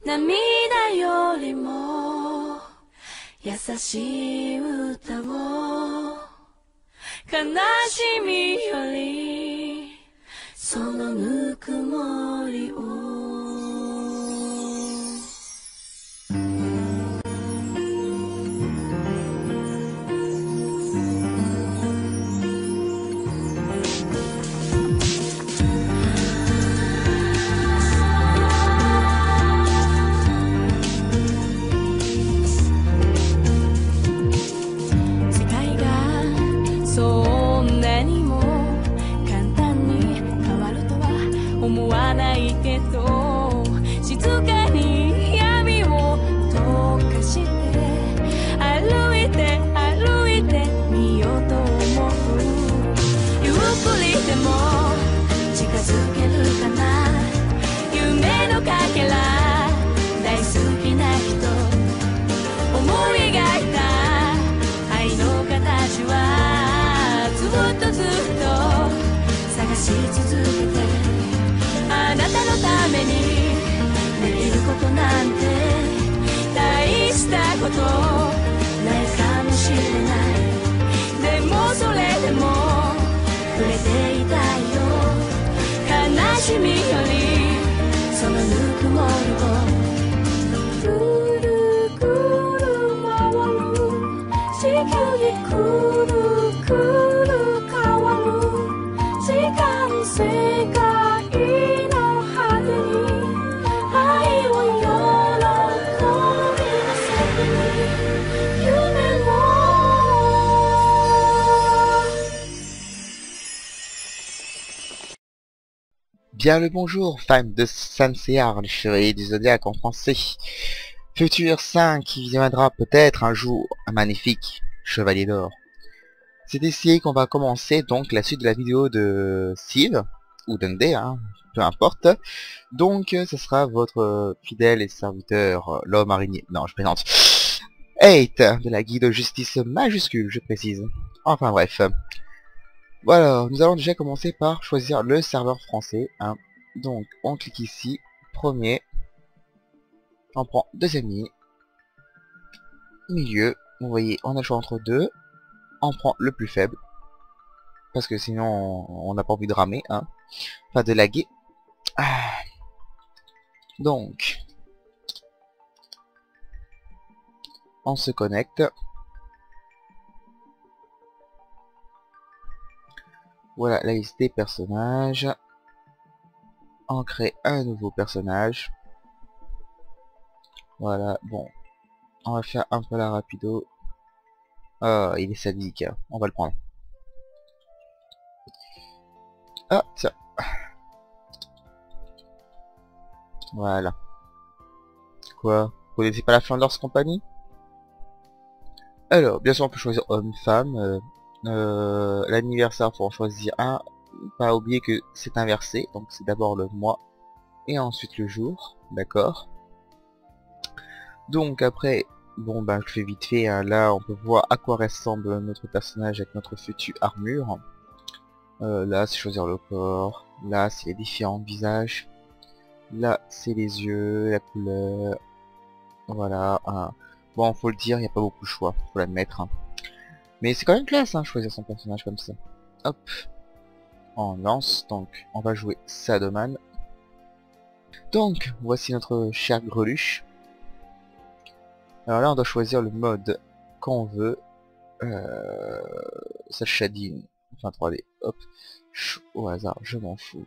涙よりも優しい歌を悲しみよりそのぬくもりを世界がそんなにも簡単に変わるとは思わないけど静かに闇を溶かして歩いて歩いてみようと思うゆっくりでも近づけるかな夢のかけら大好きな人思い描いた愛の形はずっとずっと探し続けてあなたのためにできることなんて大したことないかもしれないでもそれでも触れていたいよ悲しみよりそのぬくもりをぐるぐる回る地球にくるくる変わる時間世界の果てに愛を喜びの先に夢をBien le bonjour, fans de Sanseiya, le chevalier du Zodiaque en français. Futur 5 qui viendra peut-être un jour, un magnifique chevalier d'or. C'est ici qu'on va commencer donc la suite de la vidéo de Steve, ou Dende, hein, peu importe. Donc ce sera votre fidèle et serviteur, l'homme araignée. Non, je plaisante. 8 de la guide de justice majuscule, je précise. Enfin bref. Voilà, nous allons déjà commencer par choisir le serveur français. Hein. Donc, on clique ici, premier, on prend deuxième ligne, milieu, vous voyez, on a le choix entre deux, on prend le plus faible, parce que sinon, on n'a pas envie de ramer, hein, pas de laguer. Ah. Donc, on se connecte. Voilà la liste des personnages. On crée un nouveau personnage. Voilà, bon. On va faire un peu la rapido. Ah, il est sadique, hein. On va le prendre. Ah, tiens. Voilà. Quoi? Vous connaissez pas la Flanders Company? Alors, bien sûr, on peut choisir homme-femme. L'anniversaire, faut en choisir un. Pas oublier que c'est inversé, donc c'est d'abord le mois et ensuite le jour, d'accord. Donc après, bon ben je fais vite fait, hein. Là on peut voir à quoi ressemble notre personnage avec notre future armure. Là c'est choisir le corps, là c'est les différents visages, là c'est les yeux, la couleur, voilà. Hein. Bon faut le dire, il n'y a pas beaucoup de choix, faut l'admettre. Hein. Mais c'est quand même classe, hein, choisir son personnage comme ça. Hop, on lance, donc on va jouer Sadoman. Donc voici notre chère greluche. Alors là on doit choisir le mode qu'on veut. Ça shading, enfin 3D, hop, au hasard, je m'en fous.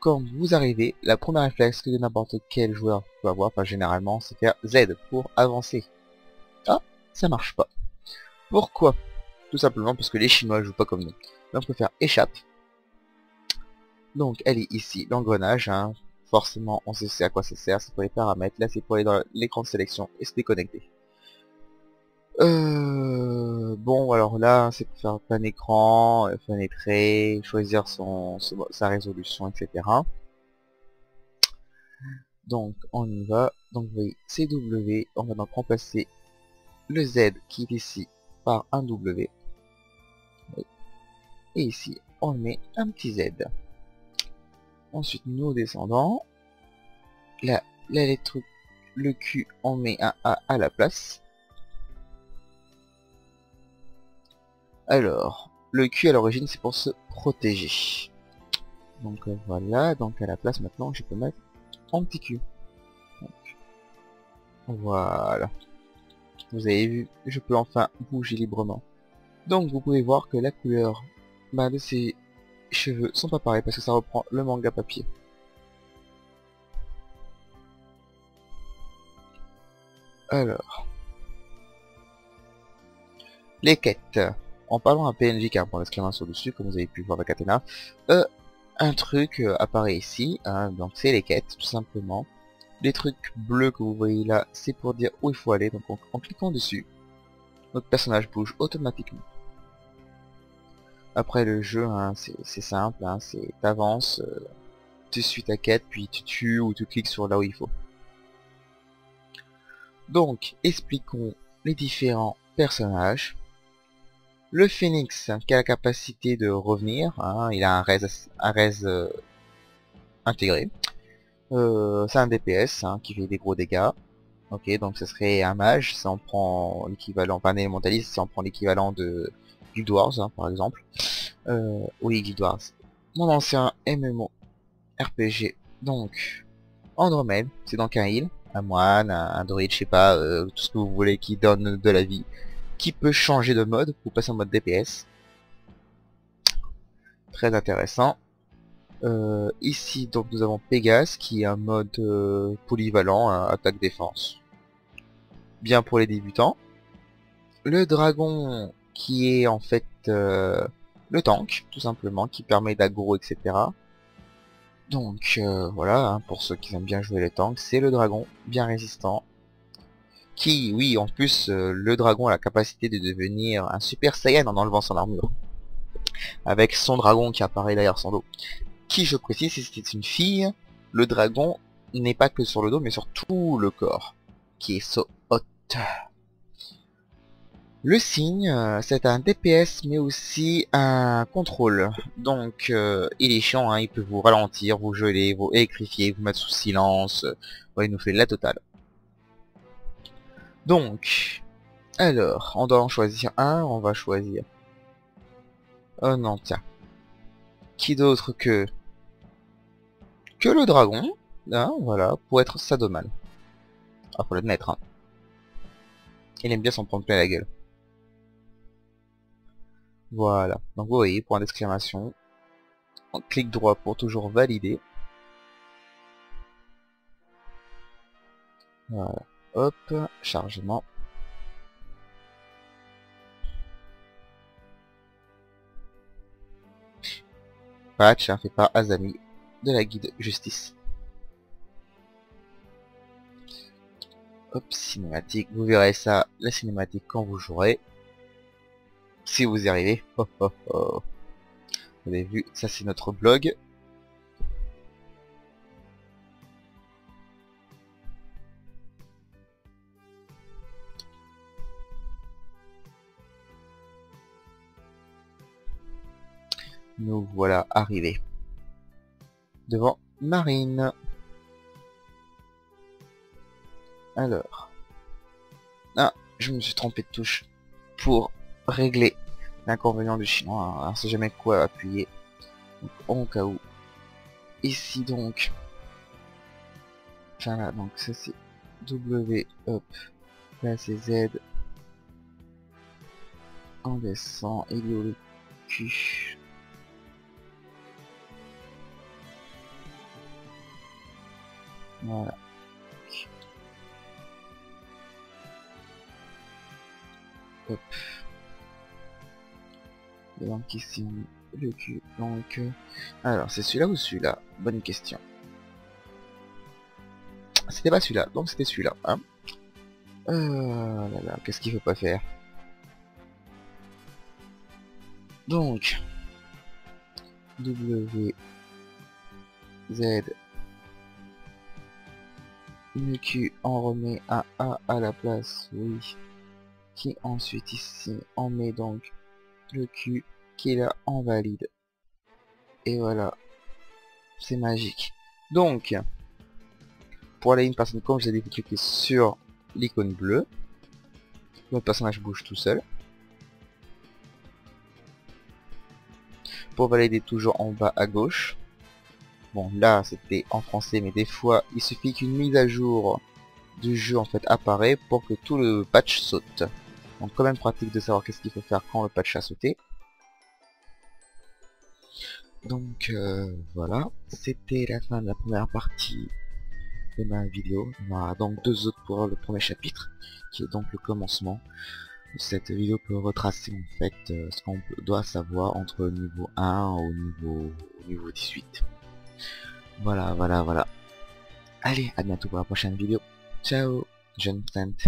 Quand vous arrivez, la première réflexe que n'importe quel joueur peut avoir, enfin généralement, c'est faire Z pour avancer. Ah, ça marche pas. Pourquoi? Tout simplement parce que les Chinois jouent pas comme nous. Donc on peut faire échappe. Donc elle est ici, l'engrenage, hein. Forcément on sait à quoi ça sert, c'est pour les paramètres, là c'est pour aller dans l'écran de sélection et se déconnecter. Bon alors là c'est pour faire plein écran, fenêtrer, choisir sa résolution, etc. Donc on y va, donc vous voyez CW, on va donc remplacer le Z qui est ici par un W. Et ici on met un petit Z. Ensuite nous descendons. Là la lettre, le Q, on met un A à la place. Alors, le Q à l'origine c'est pour se protéger. Donc voilà, donc à la place maintenant je peux mettre un petit Q. Donc, voilà. Vous avez vu, je peux enfin bouger librement. Donc vous pouvez voir que la couleur de ces cheveux sont pas pareils parce que ça reprend le manga papier. Alors, les quêtes. En parlant un PNJ qui a un point d'exclamation dessus, comme vous avez pu voir avec Athéna, un truc apparaît ici, hein, donc c'est les quêtes, tout simplement. Les trucs bleus que vous voyez là, c'est pour dire où il faut aller, donc en cliquant dessus, notre personnage bouge automatiquement. Après le jeu, hein, c'est simple, hein, c'est t'avances, tu suis ta quête, puis tu tues ou tu cliques sur là où il faut. Donc, expliquons les différents personnages. Le Phoenix, qui a la capacité de revenir, hein, il a un res intégré. C'est un DPS hein, qui fait des gros dégâts. Ok, donc ce serait un mage, ça on prend l'équivalent, enfin un élémentaliste, si on prend l'équivalent de Guild Wars, hein, par exemple. Oui, Guild Wars. Mon ancien MMO RPG, donc Andromède, c'est donc un heal, un moine, un druide, je sais pas, tout ce que vous voulez qui donne de la vie, qui peut changer de mode pour passer en mode DPS. Très intéressant. Ici donc nous avons Pégase qui est un mode polyvalent, attaque-défense. Bien pour les débutants. Le dragon qui est en fait le tank, tout simplement, qui permet d'aggro, etc. Donc voilà, hein, pour ceux qui aiment bien jouer les tanks, c'est le dragon, bien résistant. Qui, oui, en plus, le dragon a la capacité de devenir un super saiyan en enlevant son armure. Avec son dragon qui apparaît derrière son dos. Qui, je précise, si c'était une fille, le dragon n'est pas que sur le dos, mais sur tout le corps. Qui est so hot. Le signe, c'est un DPS, mais aussi un contrôle. Donc, il est chiant, hein, il peut vous ralentir, vous geler, vous électrifier, vous mettre sous silence. Ouais, il nous fait la totale. Donc, alors, on doit en choisir un, on va choisir... Oh non, tiens. Qui d'autre que le dragon, hein, voilà, pour être Sadoman. Ah, faut l'admettre, hein. Il aime bien s'en prendre plein la gueule. Voilà, donc vous voyez, point d'exclamation. On clique droit pour toujours valider. Voilà, hop, chargement. Patch, hein, fait par Azami de la guide justice. Hop, cinématique, vous verrez ça, la cinématique quand vous jouerez. Si vous y arrivez. Oh, oh, oh. Vous avez vu, ça c'est notre blog. Nous voilà arrivés devant Marine. Alors. Ah, je me suis trompé de touche pour régler l'inconvénient du chinois. Hein. Alors, c'est jamais quoi appuyer. Donc, au cas où. Ici donc. Voilà, donc ça c'est W, hop. Là c'est Z. On descend, il y a le Q. Voilà. Hop. Et donc ici on met le Q. Donc alors c'est celui-là ou celui-là? Bonne question. C'était pas celui-là, donc c'était celui-là. Hein, là là, qu'est-ce qu'il veut pas faire? Donc W Z le Q, on remet un A à la place, oui. Qui ensuite ici on met donc le Q qui est là en valide. Et voilà, c'est magique. Donc Pour aller une personne comme je l'ai dit, vous cliquez sur l'icône bleue. Votre personnage bouge tout seul. Pour valider, toujours en bas à gauche. Bon, là c'était en français, mais des fois il suffit qu'une mise à jour du jeu en fait apparaît pour que tout le patch saute. Donc quand même pratique de savoir qu'est-ce qu'il faut faire quand le patch a sauté. Donc voilà, c'était la fin de la première partie de ma vidéo. On aura donc 2 autres pour le premier chapitre, qui est donc le commencement. Cette vidéo peut retracer en fait ce qu'on doit savoir entre le niveau 1 au niveau 18. Voilà. Allez, à bientôt pour la prochaine vidéo. Ciao, jeune sainte.